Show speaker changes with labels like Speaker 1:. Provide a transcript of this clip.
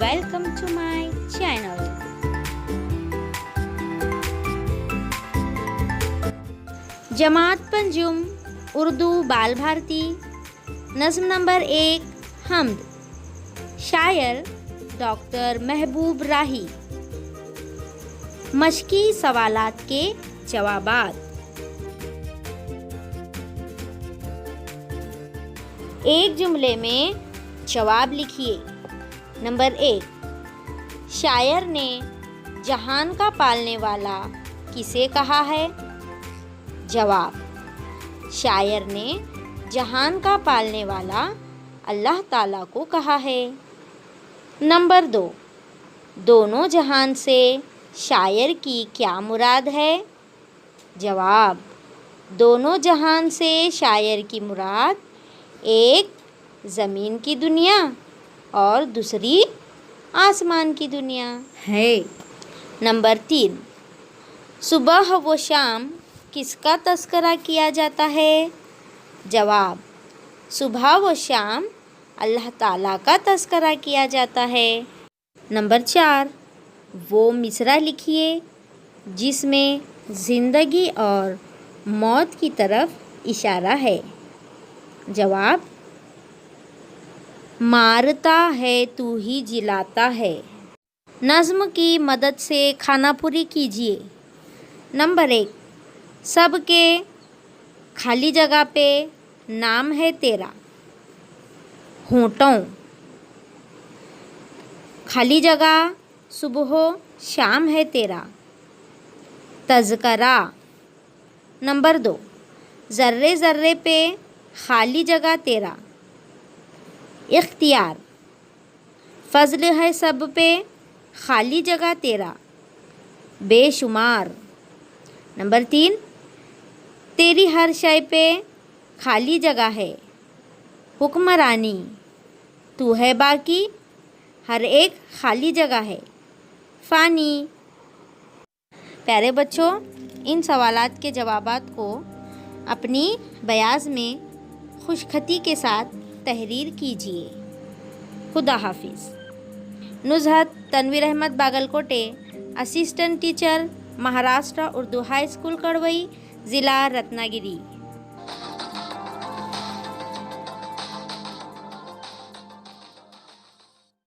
Speaker 1: Welcome to my channel. जमात पंजुम उर्दू बाल भारती नज़्म number 1 हमद। शायर डॉक्टर महबूब राही। मशकी सवालात के जवाबात। एक जुमले में जवाब लिखिए। नंबर 1, शायर ने जहान का पालने वाला किसे कहा है? जवाब, शायर ने जहान का पालने वाला अल्लाह ताला को कहा है। नंबर 2, दोनों जहान से शायर की क्या मुराद है? जवाब, दोनों जहान से शायर की मुराद एक ज़मीन की दुनिया और दूसरी आसमान की दुनिया है। नंबर 3, सुबह व शाम किसका तस्करा किया जाता है? जवाब, सुबह व शाम अल्लाह ताला का तस्करा किया जाता है। नंबर 4, वो मिसरा लिखिए जिसमें ज़िंदगी और मौत की तरफ इशारा है। जवाब, मारता है तू ही जिलाता है। नज़्म की मदद से खानापुरी कीजिए। नंबर 1, सबके खाली जगह पे नाम है तेरा। होंठों खाली जगह सुबह शाम है तेरा। तज़करा। नंबर 2, ज़र्रे ज़र्रे पे खाली जगह तेरा। इख्तियार, फ़ज़्ल है सब पे खाली जगह तेरा। बेशुमार। नंबर 3, तेरी हर शय पे खाली जगह है। हुक्मरानी, तू है बाकी हर एक खाली जगह है। फ़ानी। प्यारे बच्चों, इन सवालात के जवाबात को अपनी बयाज़ में खुशखती के साथ तहरीर कीजिए। खुदा हाफिज़। Nuzhat Tanveer Ahmed Bagalkote, assistant teacher, Maharashtra Urdu high school Kadwai, ज़िला रत्नागिरी।